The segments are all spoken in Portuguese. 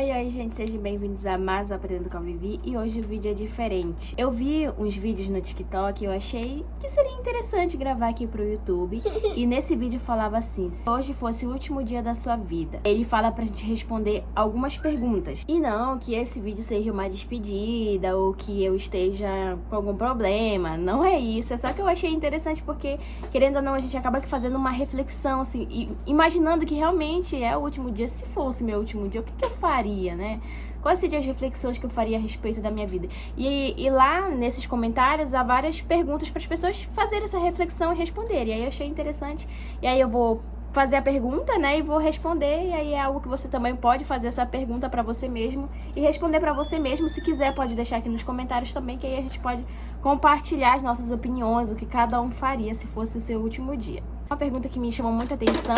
Oi, gente, sejam bem-vindos a mais um Aprendendo com a Vivi e hoje o vídeo é diferente. Eu vi uns vídeos no TikTok e eu achei que seria interessante gravar aqui pro YouTube e nesse vídeo falava assim, se hoje fosse o último dia da sua vida, ele fala pra gente responder algumas perguntas e não que esse vídeo seja uma despedida ou que eu esteja com algum problema, não é isso, é só que eu achei interessante porque, querendo ou não, a gente acaba fazendo uma reflexão, assim, e imaginando que realmente é o último dia. Se fosse meu último dia, o que eu faria, né? Quais seriam as reflexões que eu faria a respeito da minha vida? E lá, nesses comentários, há várias perguntas para as pessoas fazerem essa reflexão e responderem. E aí eu achei interessante. E aí eu vou fazer a pergunta, né? E vou responder. E aí é algo que você também pode fazer essa pergunta para você mesmo e responder para você mesmo. Se quiser, pode deixar aqui nos comentários também, que aí a gente pode compartilhar as nossas opiniões, o que cada um faria se fosse o seu último dia. Uma pergunta que me chamou muita atenção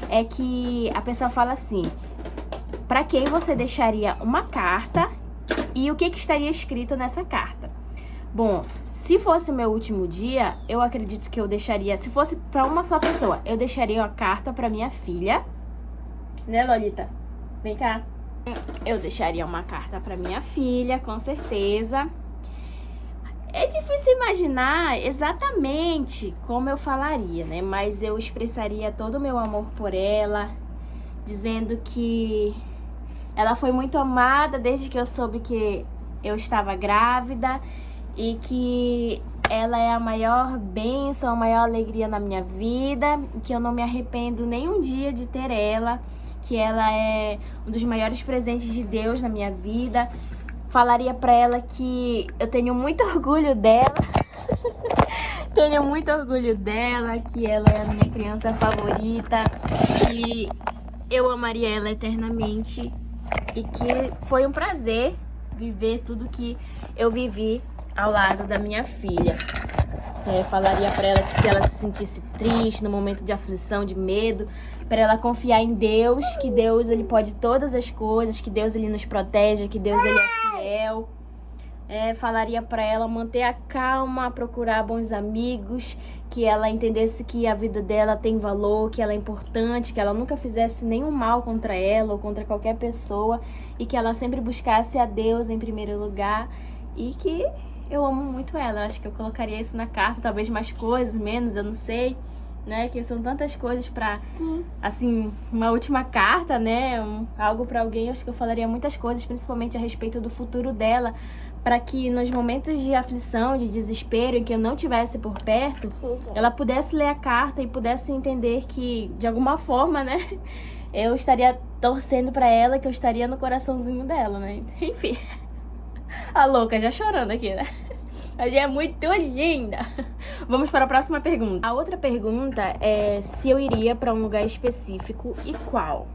é que a pessoa fala assim: para quem você deixaria uma carta e o que estaria escrito nessa carta? Bom, se fosse o meu último dia, eu acredito que eu deixaria, se fosse para uma só pessoa, eu deixaria uma carta para minha filha, né, Lolita? Vem cá. Eu deixaria uma carta para minha filha, com certeza. É difícil imaginar exatamente como eu falaria, né? Mas eu expressaria todo o meu amor por ela, dizendo que ela foi muito amada desde que eu soube que eu estava grávida e que ela é a maior bênção, a maior alegria na minha vida, que eu não me arrependo nem um dia de ter ela, que ela é um dos maiores presentes de Deus na minha vida. Falaria pra ela que eu tenho muito orgulho dela, tenho muito orgulho dela, que ela é a minha criança favorita, que eu amaria ela eternamente e que foi um prazer viver tudo que eu vivi ao lado da minha filha. Falaria pra ela que se ela se sentisse triste, no momento de aflição, de medo, para ela confiar em Deus, que Deus ele pode todas as coisas, que Deus ele nos protege, que Deus ele é fiel. Falaria para ela manter a calma, procurar bons amigos, que ela entendesse que a vida dela tem valor, que ela é importante, que ela nunca fizesse nenhum mal contra ela ou contra qualquer pessoa e que ela sempre buscasse a Deus em primeiro lugar e que eu amo muito ela. Eu acho que eu colocaria isso na carta, talvez mais coisas, menos, eu não sei, né? Que são tantas coisas pra, assim, uma última carta, né? Algo pra alguém, eu acho que eu falaria muitas coisas, principalmente a respeito do futuro dela, para que nos momentos de aflição, de desespero, em que eu não tivesse por perto, ela pudesse ler a carta e pudesse entender que, de alguma forma, né, eu estaria torcendo para ela, que eu estaria no coraçãozinho dela, né? Enfim, a louca já chorando aqui, né? A gente é muito linda. Vamos para a próxima pergunta. A outra pergunta é se eu iria para um lugar específico e qual.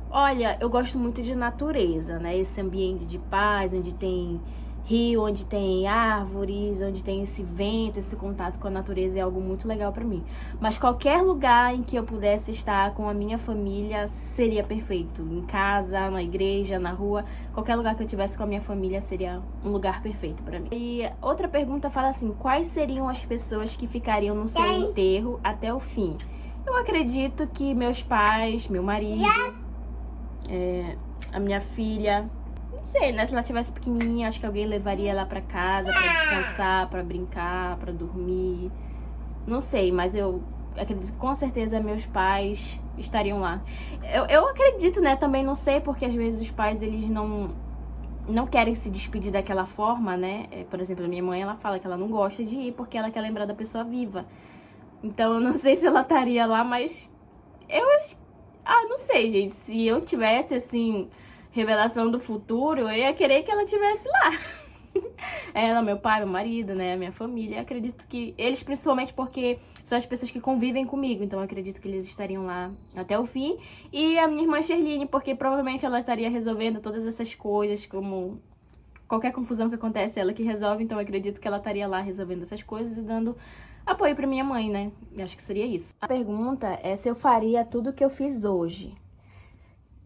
Olha, eu gosto muito de natureza, né? Esse ambiente de paz, onde tem rio, onde tem árvores, onde tem esse vento, esse contato com a natureza é algo muito legal pra mim. Mas qualquer lugar em que eu pudesse estar com a minha família seria perfeito. Em casa, na igreja, na rua, qualquer lugar que eu tivesse com a minha família seria um lugar perfeito pra mim. E outra pergunta fala assim: quais seriam as pessoas que ficariam no seu enterro até o fim? Eu acredito que meus pais, meu marido, a minha filha, não sei, né? Se ela tivesse pequenininha, acho que alguém levaria ela pra casa pra descansar, pra brincar, pra dormir. Não sei, mas eu acredito que com certeza meus pais estariam lá. Eu acredito, né? Também não sei, porque às vezes os pais, eles não querem se despedir daquela forma, né? Por exemplo, a minha mãe, ela fala que ela não gosta de ir porque ela quer lembrar da pessoa viva. Então eu não sei se ela estaria lá, mas eu acho... não sei, gente. Se eu tivesse, assim, revelação do futuro, eu ia querer que ela estivesse lá. Ela, meu pai, meu marido, né, minha família. Eu acredito que eles, principalmente porque são as pessoas que convivem comigo. Então eu acredito que eles estariam lá até o fim. E a minha irmã Sherline, porque provavelmente ela estaria resolvendo todas essas coisas, como qualquer confusão que acontece, ela que resolve. Então eu acredito que ela estaria lá resolvendo essas coisas e dando apoio pra minha mãe, né? Eu acho que seria isso. A pergunta é se eu faria tudo o que eu fiz hoje.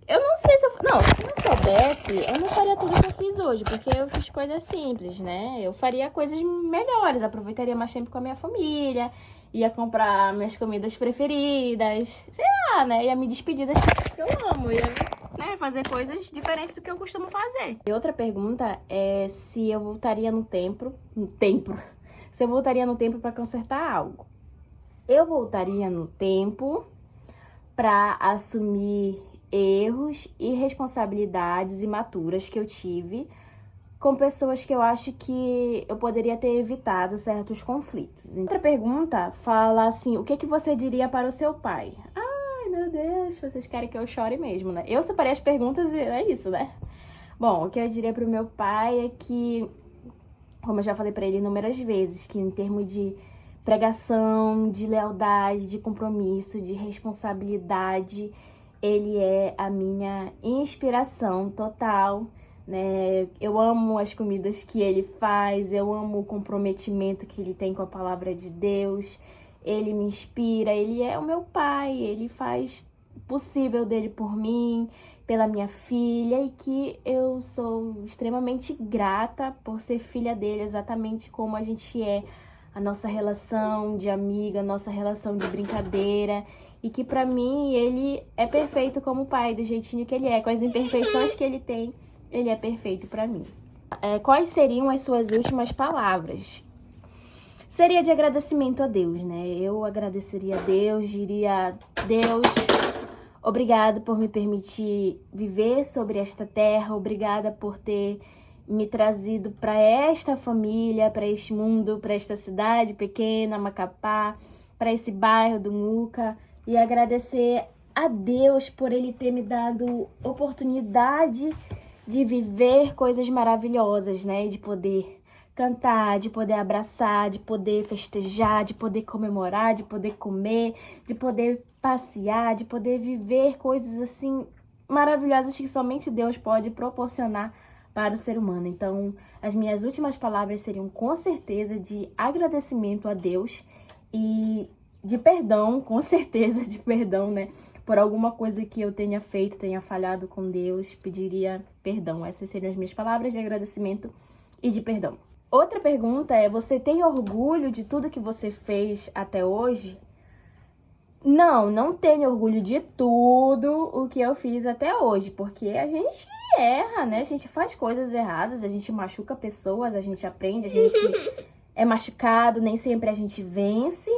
Eu não sei se eu... Não, se eu soubesse, eu não faria tudo o que eu fiz hoje, porque eu fiz coisas simples, né? Eu faria coisas melhores, aproveitaria mais tempo com a minha família, ia comprar minhas comidas preferidas, sei lá, né? Ia me despedir das pessoas que eu amo, ia, né, e fazer coisas diferentes do que eu costumo fazer. E outra pergunta é se eu voltaria no tempo, se eu voltaria no tempo para consertar algo. Eu voltaria no tempo para assumir erros e responsabilidades imaturas que eu tive com pessoas que eu acho que eu poderia ter evitado certos conflitos. Outra pergunta fala assim, o que você diria para o seu pai? Ai, meu Deus, vocês querem que eu chore mesmo, né? Eu separei as perguntas e é isso, né? Bom, o que eu diria para o meu pai é que, como eu já falei para ele inúmeras vezes, que em termos de pregação, de lealdade, de compromisso, de responsabilidade, ele é a minha inspiração total, né? Eu amo as comidas que ele faz, eu amo o comprometimento que ele tem com a palavra de Deus, ele me inspira, ele é o meu pai, ele faz o possível dele por mim, pela minha filha, e que eu sou extremamente grata por ser filha dele, exatamente como a gente é, a nossa relação de amiga, a nossa relação de brincadeira, e que pra mim ele é perfeito como pai, do jeitinho que ele é, com as imperfeições que ele tem, ele é perfeito pra mim. Quais seriam as suas últimas palavras? Seria de agradecimento a Deus, né? Eu agradeceria a Deus, diria, Deus, obrigado por me permitir viver sobre esta terra, obrigada por ter me trazido para esta família, para este mundo, para esta cidade pequena, Macapá, para esse bairro do Muca, e agradecer a Deus por Ele ter me dado oportunidade de viver coisas maravilhosas, né? De poder cantar, de poder abraçar, de poder festejar, de poder comemorar, de poder comer, de poder passear, de poder viver coisas assim maravilhosas que somente Deus pode proporcionar para o ser humano. Então, as minhas últimas palavras seriam com certeza de agradecimento a Deus e de perdão, com certeza de perdão, né? Por alguma coisa que eu tenha feito, tenha falhado com Deus, pediria perdão. Essas seriam as minhas palavras de agradecimento e de perdão. Outra pergunta é, você tem orgulho de tudo que você fez até hoje? Não, não tenho orgulho de tudo o que eu fiz até hoje, porque a gente erra, né? A gente faz coisas erradas, a gente machuca pessoas, a gente aprende, a gente é machucado, nem sempre a gente vence,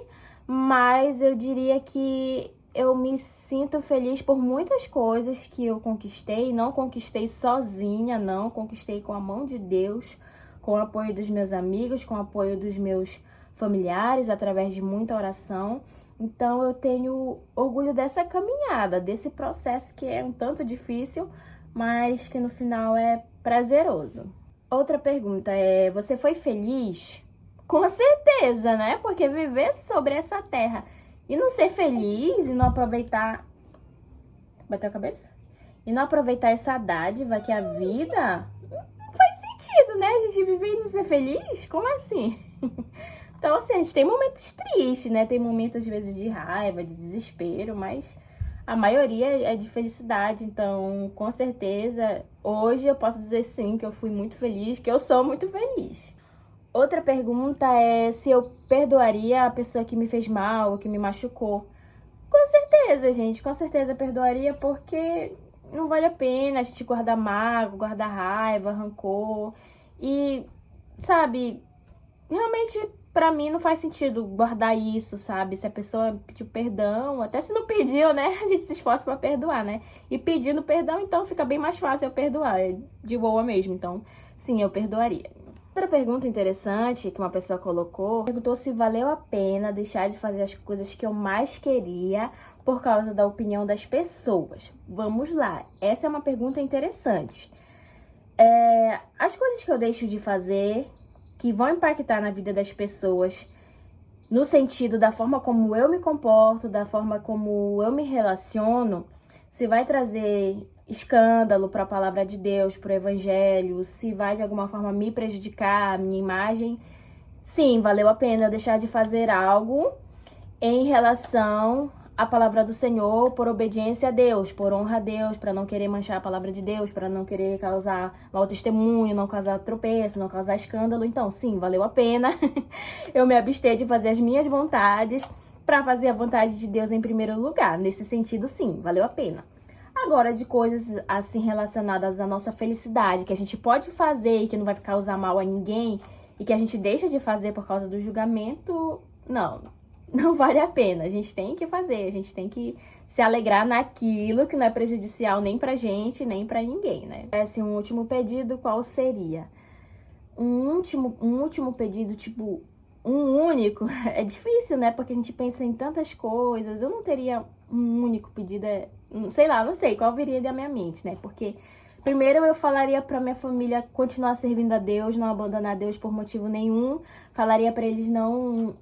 mas eu diria que eu me sinto feliz por muitas coisas que eu conquistei, não conquistei sozinha, não, conquistei com a mão de Deus, com o apoio dos meus amigos, com o apoio dos meus familiares, através de muita oração. Então eu tenho orgulho dessa caminhada, desse processo que é um tanto difícil, mas que no final é prazeroso. Outra pergunta é, você foi feliz? Com certeza, né? Porque viver sobre essa terra e não ser feliz e não aproveitar... Bateu a cabeça? E não aproveitar essa dádiva que é a vida... Não faz sentido, né? A gente viver e não ser feliz? Como assim? Então, assim, a gente tem momentos tristes, né? Tem momentos, às vezes, de raiva, de desespero, mas a maioria é de felicidade. Então, com certeza, hoje eu posso dizer sim, que eu fui muito feliz, que eu sou muito feliz. Outra pergunta é se eu perdoaria a pessoa que me fez mal, ou que me machucou. Com certeza, gente, com certeza eu perdoaria, porque não vale a pena a gente guardar mágoa, guardar raiva, rancor. E, sabe, realmente... Pra mim não faz sentido guardar isso, sabe? Se a pessoa pediu perdão, até se não pediu, né? A gente se esforça pra perdoar, né? E pedindo perdão, então fica bem mais fácil eu perdoar, é de boa mesmo. Então, sim, eu perdoaria. Outra pergunta interessante que uma pessoa colocou, perguntou se valeu a pena deixar de fazer as coisas que eu mais queria por causa da opinião das pessoas. Vamos lá, essa é uma pergunta interessante. As coisas que eu deixo de fazer... que vão impactar na vida das pessoas, no sentido da forma como eu me comporto, da forma como eu me relaciono, se vai trazer escândalo para a palavra de Deus, para o evangelho, se vai de alguma forma me prejudicar, a minha imagem, sim, valeu a pena deixar de fazer algo em relação à palavra do Senhor, por obediência a Deus, por honra a Deus, para não querer manchar a palavra de Deus, para não querer causar mau testemunho, não causar tropeço, não causar escândalo. Então, sim, valeu a pena eu me abster de fazer as minhas vontades para fazer a vontade de Deus em primeiro lugar. Nesse sentido, sim, valeu a pena. Agora, de coisas assim relacionadas à nossa felicidade, que a gente pode fazer e que não vai causar mal a ninguém, e que a gente deixa de fazer por causa do julgamento, não vale a pena. A gente tem que fazer, a gente tem que se alegrar naquilo que não é prejudicial nem pra gente, nem pra ninguém, né? Assim, um último pedido, qual seria? Um último pedido, tipo, um único, é difícil, né? Porque a gente pensa em tantas coisas. Eu não teria um único pedido, sei lá, não sei qual viria da minha mente, né? Porque primeiro eu falaria pra minha família continuar servindo a Deus, não abandonar Deus por motivo nenhum. Falaria pra eles não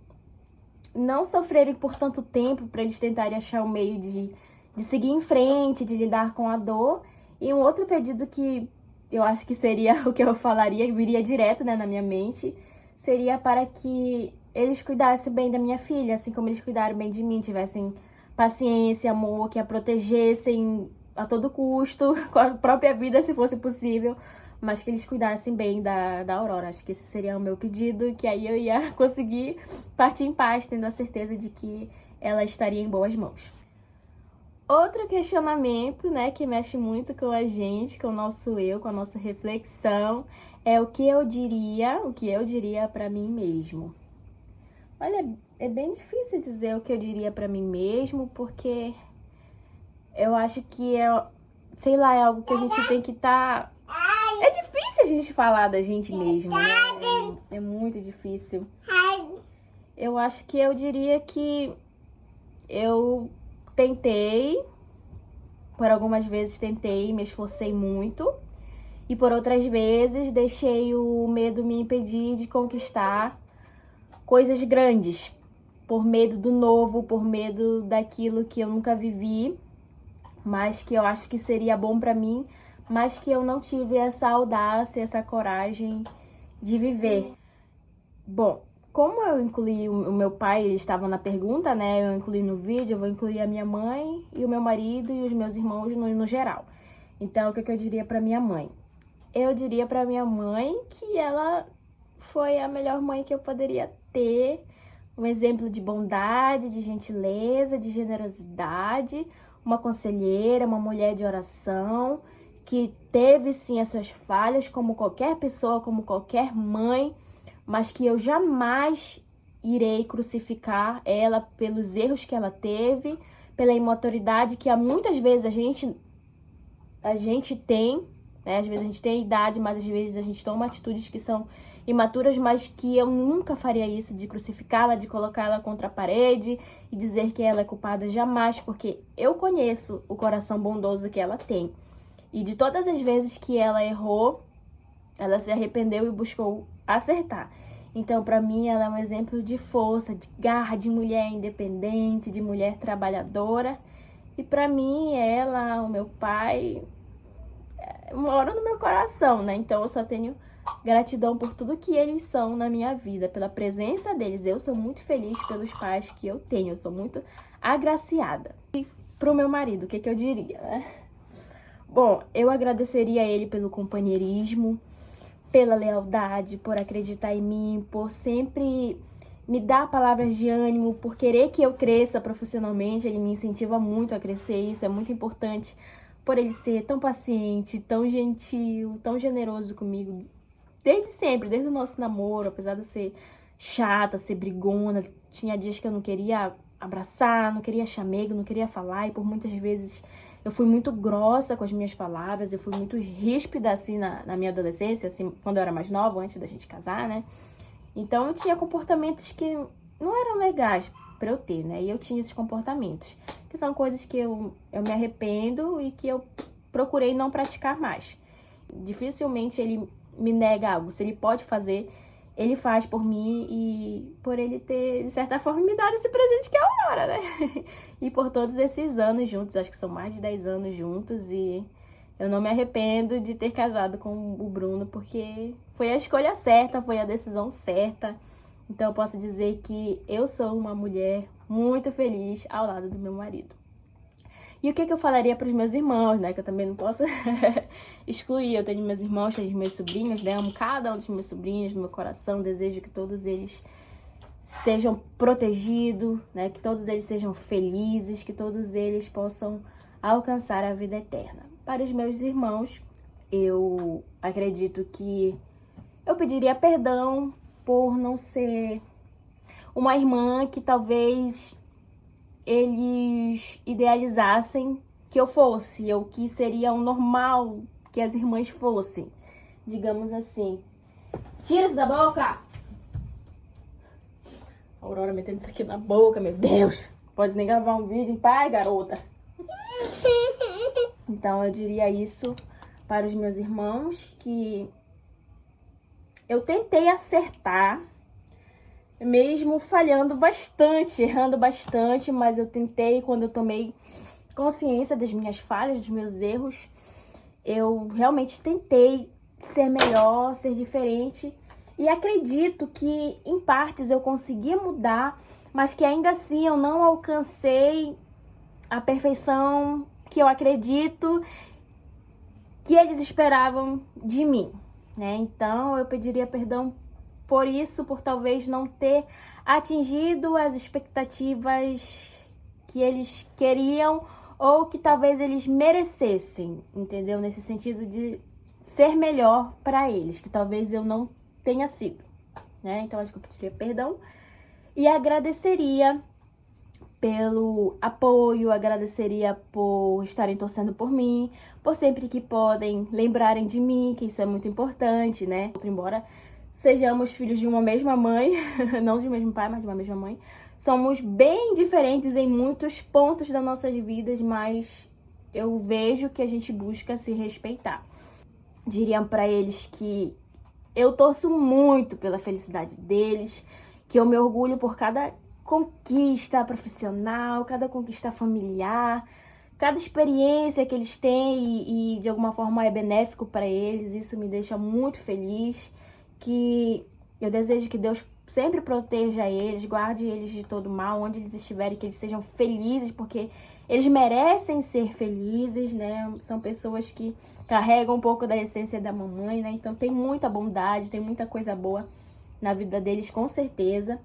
sofrerem por tanto tempo, pra eles tentarem achar um meio de seguir em frente, de lidar com a dor. E um outro pedido que eu acho que seria o que eu falaria, viria direto, né, na minha mente, seria para que eles cuidassem bem da minha filha, assim como eles cuidaram bem de mim, tivessem paciência, amor, que a protegessem a todo custo, com a própria vida, se fosse possível, mas que eles cuidassem bem da Aurora. Acho que esse seria o meu pedido, que aí eu ia conseguir partir em paz, tendo a certeza de que ela estaria em boas mãos. Outro questionamento, né, que mexe muito com a gente, com o nosso eu, com a nossa reflexão, é o que eu diria pra mim mesmo. Olha, é bem difícil dizer o que eu diria pra mim mesmo, porque eu acho que sei lá, é algo que a gente tem que estar... É difícil a gente falar da gente mesmo, né? É muito difícil. Eu acho que eu diria que eu tentei, por algumas vezes tentei, me esforcei muito, e por outras vezes deixei o medo me impedir de conquistar coisas grandes, por medo do novo, por medo daquilo que eu nunca vivi, mas que eu acho que seria bom pra mim, mas que eu não tive essa audácia, essa coragem de viver. Bom, como eu incluí o meu pai, ele estava na pergunta, né? Eu incluí no vídeo, eu vou incluir a minha mãe e o meu marido e os meus irmãos no geral. Então, o que eu diria pra minha mãe? Eu diria pra minha mãe que ela foi a melhor mãe que eu poderia ter. Um exemplo de bondade, de gentileza, de generosidade. Uma conselheira, uma mulher de oração, que teve sim as suas falhas, como qualquer pessoa, como qualquer mãe, mas que eu jamais irei crucificar ela pelos erros que ela teve, pela imaturidade que muitas vezes a gente tem, né? Às vezes a gente tem idade, mas às vezes a gente toma atitudes que são imaturas, mas que eu nunca faria isso, de crucificá-la, de colocá-la contra a parede e dizer que ela é culpada, jamais, porque eu conheço o coração bondoso que ela tem. E de todas as vezes que ela errou, ela se arrependeu e buscou acertar. Então, pra mim, ela é um exemplo de força, de garra, de mulher independente, de mulher trabalhadora. E pra mim, ela, o meu pai, mora no meu coração, né? Então, eu só tenho gratidão por tudo que eles são na minha vida, pela presença deles. Eu sou muito feliz pelos pais que eu tenho, eu sou muito agraciada. E pro meu marido, o que eu diria, né? Bom, eu agradeceria a ele pelo companheirismo, pela lealdade, por acreditar em mim, por sempre me dar palavras de ânimo, por querer que eu cresça profissionalmente. Ele me incentiva muito a crescer, isso é muito importante, por ele ser tão paciente, tão gentil, tão generoso comigo, desde sempre, desde o nosso namoro. Apesar de eu ser chata, ser brigona, tinha dias que eu não queria abraçar, não queria chamego, não queria falar, e por muitas vezes eu fui muito grossa com as minhas palavras, eu fui muito ríspida, assim, na minha adolescência, assim, quando eu era mais nova, antes da gente casar, né? Então, eu tinha comportamentos que não eram legais pra eu ter, né? E eu tinha esses comportamentos, que são coisas que eu me arrependo e que eu procurei não praticar mais. Dificilmente ele me nega algo. Se ele pode fazer, ele faz por mim, e por ele ter, de certa forma, me dado esse presente que é a Aurora, né? E por todos esses anos juntos, acho que são mais de 10 anos juntos, e eu não me arrependo de ter casado com o Bruno, porque foi a escolha certa, foi a decisão certa. Então eu posso dizer que eu sou uma mulher muito feliz ao lado do meu marido. E o que eu falaria para os meus irmãos, né? Que eu também não posso excluir. Eu tenho meus irmãos, tenho meus sobrinhos, né? Amo cada um dos meus sobrinhos no meu coração. Desejo que todos eles estejam protegidos, né? Que todos eles sejam felizes, que todos eles possam alcançar a vida eterna. Para os meus irmãos, eu acredito que eu pediria perdão por não ser uma irmã que talvez eles idealizassem que eu fosse, ou que seria o normal que as irmãs fossem, digamos assim. Tira isso da boca! A Aurora metendo isso aqui na boca, meu Deus! Pode nem gravar um vídeo em paz, garota. Então eu diria isso para os meus irmãos, que eu tentei acertar, mesmo falhando bastante, errando bastante, mas eu tentei. Quando eu tomei consciência das minhas falhas, dos meus erros, eu realmente tentei ser melhor, ser diferente, e acredito que em partes eu consegui mudar, mas que ainda assim eu não alcancei a perfeição que eu acredito que eles esperavam de mim, né? Então eu pediria perdão por isso, por talvez não ter atingido as expectativas que eles queriam ou que talvez eles merecessem, entendeu? Nesse sentido de ser melhor para eles, que talvez eu não tenha sido, né? Então acho que eu pediria perdão e agradeceria pelo apoio, agradeceria por estarem torcendo por mim, por sempre que podem lembrarem de mim, que isso é muito importante, né? Embora sejamos filhos de uma mesma mãe, não de um mesmo pai, mas de uma mesma mãe, somos bem diferentes em muitos pontos das nossas vidas, mas eu vejo que a gente busca se respeitar. Diria para eles que eu torço muito pela felicidade deles, que eu me orgulho por cada conquista profissional, cada conquista familiar, cada experiência que eles têm e de alguma forma é benéfico para eles. Isso me deixa muito feliz, que eu desejo que Deus sempre proteja eles, guarde eles de todo mal, onde eles estiverem, que eles sejam felizes, porque eles merecem ser felizes, né? São pessoas que carregam um pouco da essência da mamãe, né? Então tem muita bondade, tem muita coisa boa na vida deles, com certeza.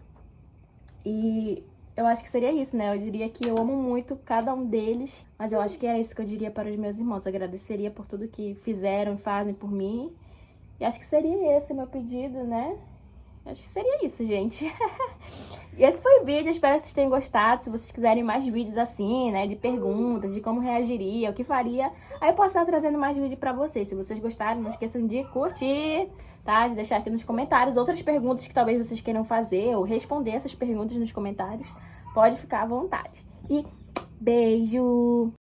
E eu acho que seria isso, né? Eu diria que eu amo muito cada um deles, mas eu acho que era isso que eu diria para os meus irmãos. Eu agradeceria por tudo que fizeram e fazem por mim. E acho que seria esse meu pedido, né? Acho que seria isso, gente. E esse foi o vídeo, espero que vocês tenham gostado. Se vocês quiserem mais vídeos assim, né, de perguntas, de como reagiria, o que faria, aí eu posso estar trazendo mais vídeo pra vocês. Se vocês gostaram, não esqueçam de curtir, tá? De deixar aqui nos comentários outras perguntas que talvez vocês queiram fazer, ou responder essas perguntas nos comentários. Pode ficar à vontade. E beijo!